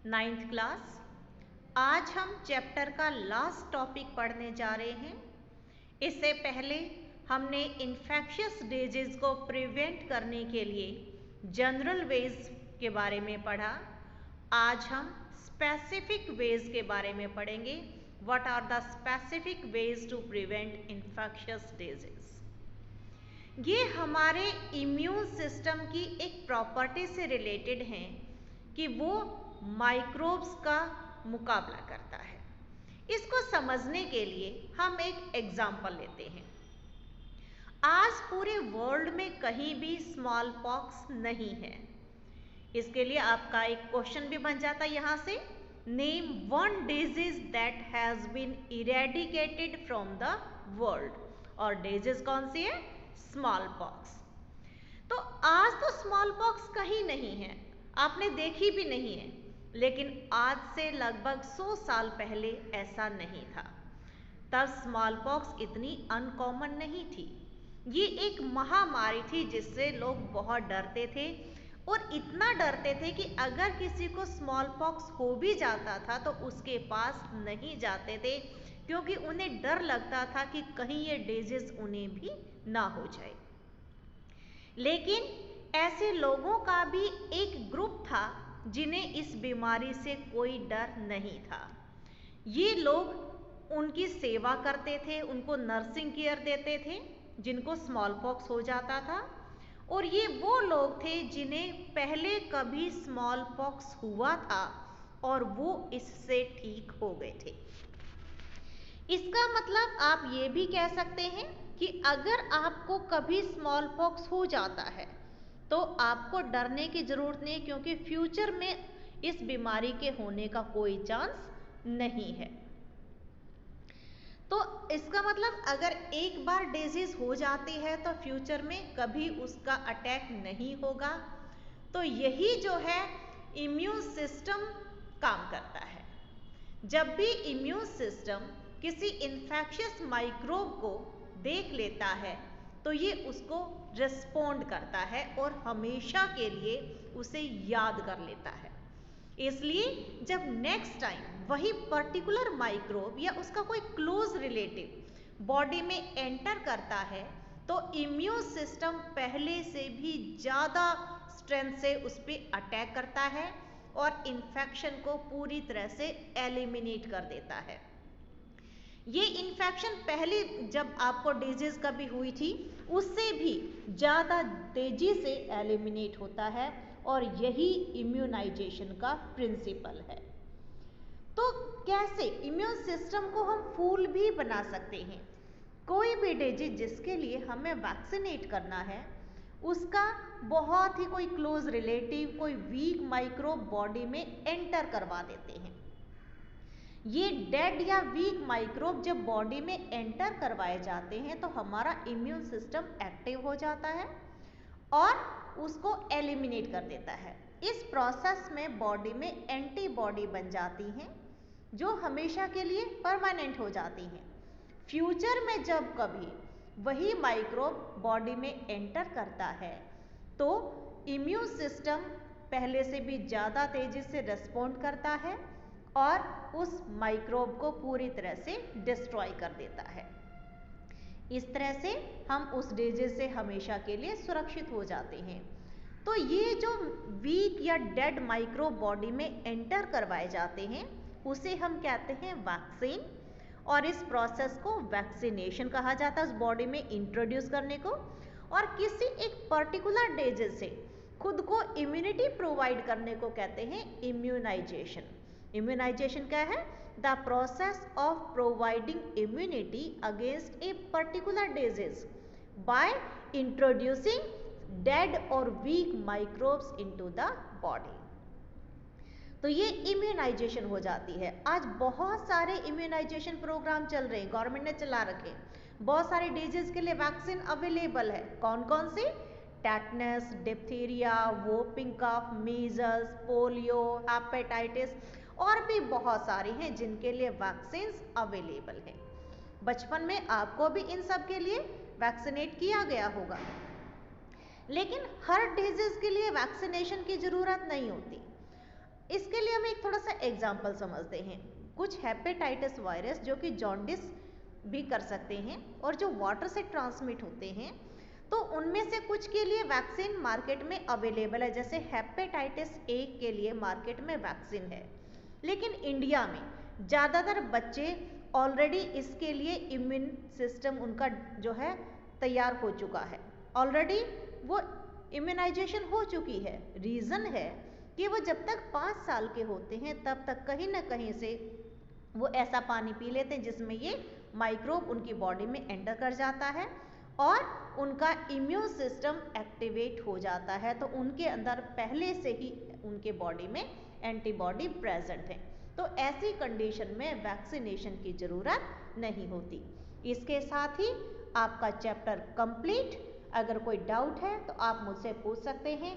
Ninth class. आज हम chapter का लास्ट टॉपिक पढ़ने जा रहे हैं। इससे पहले हमने इन्फेक्शियस डिजीज को प्रिवेंट करने के लिए जनरल वेज के बारे में पढ़ा। आज हम स्पेसिफिक वेज के बारे में पढ़ेंगे। What are the specific ways to prevent infectious disease. ये हमारे इम्यून सिस्टम की एक प्रॉपर्टी से रिलेटेड हैं कि वो माइक्रोब्स का मुकाबला करता है। इसको समझने के लिए हम एक एग्जाम्पल लेते हैं। आज पूरे वर्ल्ड में कहीं भी स्मॉल पॉक्स नहीं है। इसके लिए आपका एक क्वेश्चन भी बन जाता है यहाँ से, name one disease that has been eradicated from the world. और डिजीज कौन सी है? Smallpox. तो आज तो स्मॉल पॉक्स कहीं नहीं है, आपने देखी भी नहीं है। लेकिन आज से लगभग 100 साल पहले ऐसा नहीं था। तब स्मॉल पॉक्स इतनी अनकॉमन नहीं थी। ये एक महामारी थी जिससे लोग बहुत डरते थे, और इतना डरते थे कि अगर किसी को स्मॉल पॉक्स हो भी जाता था तो उसके पास नहीं जाते थे, क्योंकि उन्हें डर लगता था कि कहीं ये डिजीज उन्हें भी ना हो जाए। लेकिन ऐसे लोगों का भी एक ग्रुप था जिन्हें इस बीमारी से कोई डर नहीं था। ये लोग उनकी सेवा करते थे, उनको नर्सिंग केयर देते थे जिनको स्मॉल पॉक्स हो जाता था। और ये वो लोग थे जिन्हें पहले कभी स्मॉल पॉक्स हुआ था और वो इससे ठीक हो गए थे। इसका मतलब आप ये भी कह सकते हैं कि अगर आपको कभी स्मॉल पॉक्स हो जाता है तो आपको डरने की जरूरत नहीं, क्योंकि फ्यूचर में इस बीमारी के होने का कोई चांस नहीं है। तो इसका मतलब अगर एक बार डिजीज हो जाती है तो फ्यूचर में कभी उसका अटैक नहीं होगा। तो यही जो है इम्यून सिस्टम काम करता है। जब भी इम्यून सिस्टम किसी इन्फेक्शियस माइक्रोब को देख लेता है तो ये उसको रिस्पोंड करता है और हमेशा के लिए उसे याद कर लेता है। इसलिए जब नेक्स्ट टाइम वही पर्टिकुलर माइक्रोब या उसका कोई क्लोज रिलेटिव बॉडी में एंटर करता है तो इम्यून सिस्टम पहले से भी ज़्यादा स्ट्रेंथ से उस पर अटैक करता है और इन्फेक्शन को पूरी तरह से एलिमिनेट कर देता है। ये इन्फेक्शन पहले जब आपको डिजीज कभी हुई थी उससे भी ज़्यादा तेजी से एलिमिनेट होता है, और यही इम्यूनाइजेशन का प्रिंसिपल है। तो कैसे इम्यून सिस्टम को हम फूल भी बना सकते हैं? कोई भी डिजीज जिसके लिए हमें वैक्सीनेट करना है उसका बहुत ही कोई क्लोज रिलेटिव, कोई वीक माइक्रोब बॉडी में एंटर करवा देते हैं। ये डेड या वीक माइक्रोब जब बॉडी में एंटर करवाए जाते हैं तो हमारा इम्यून सिस्टम एक्टिव हो जाता है और उसको एलिमिनेट कर देता है। इस प्रोसेस में बॉडी में एंटीबॉडी बन जाती हैं जो हमेशा के लिए परमानेंट हो जाती हैं। फ्यूचर में जब कभी वही माइक्रोब बॉडी में एंटर करता है तो इम्यून सिस्टम पहले से भी ज़्यादा तेजी से रिस्पॉन्ड करता है और उस माइक्रोब को पूरी तरह से डिस्ट्रॉय कर देता है। इस तरह से हम उस डिजीज से हमेशा के लिए सुरक्षित हो जाते हैं। तो ये जो वीक या डेड माइक्रोब बॉडी में एंटर करवाए जाते हैं उसे हम कहते हैं वैक्सीन, और इस प्रोसेस को वैक्सीनेशन कहा जाता है, उस बॉडी में इंट्रोड्यूस करने को। और किसी एक पर्टिकुलर डिजीज से खुद को इम्यूनिटी प्रोवाइड करने को कहते हैं इम्यूनाइजेशन। इम्यूनाइजेशन क्या है? The process of providing immunity against a particular disease by introducing dead और weak microbes into the body. तो ये इम्यूनाइजेशन हो जाती है। आज बहुत सारे इम्यूनाइजेशन प्रोग्राम चल रहे हैं, गवर्नमेंट ने चला रखे। बहुत सारे डिजीज के लिए वैक्सीन अवेलेबल है। कौन कौन सी? टेटनस, डिप्थीरिया, वोपिंग कफ, मीजल्स, पोलियो, हेपेटाइटिस और भी बहुत सारी हैं जिनके लिए वैक्सीन अवेलेबल हैं। बचपन में आपको भी इन सब के लिए वैक्सीनेट किया गया होगा। लेकिन हर डिजीज के लिए वैक्सीनेशन की जरूरत नहीं होती। इसके लिए हम एक थोड़ा एग्जाम्पल समझते हैं। कुछ हेपेटाइटिस वायरस जो कि जॉन्डिस भी कर सकते हैं और जो वाटर से ट्रांसमिट होते हैं, तो उनमें से कुछ के लिए वैक्सीन मार्केट में अवेलेबल है। जैसे हेपेटाइटिस ए के लिए मार्केट में वैक्सीन है, लेकिन इंडिया में ज़्यादातर बच्चे ऑलरेडी इसके लिए इम्यून सिस्टम उनका जो है तैयार हो चुका है, ऑलरेडी वो इम्यूनाइजेशन हो चुकी है। रीज़न है कि वो जब तक 5 साल के होते हैं तब तक कहीं ना कहीं से वो ऐसा पानी पी लेते हैं जिसमें ये माइक्रोब उनकी बॉडी में एंटर कर जाता है और उनका इम्यून सिस्टम एक्टिवेट हो जाता है, तो उनके अंदर पहले से ही उनके बॉडी में एंटीबॉडी प्रेजेंट है। तो ऐसी कंडीशन में वैक्सीनेशन की ज़रूरत नहीं होती। इसके साथ ही आपका चैप्टर कंप्लीट। अगर कोई डाउट है तो आप मुझसे पूछ सकते हैं।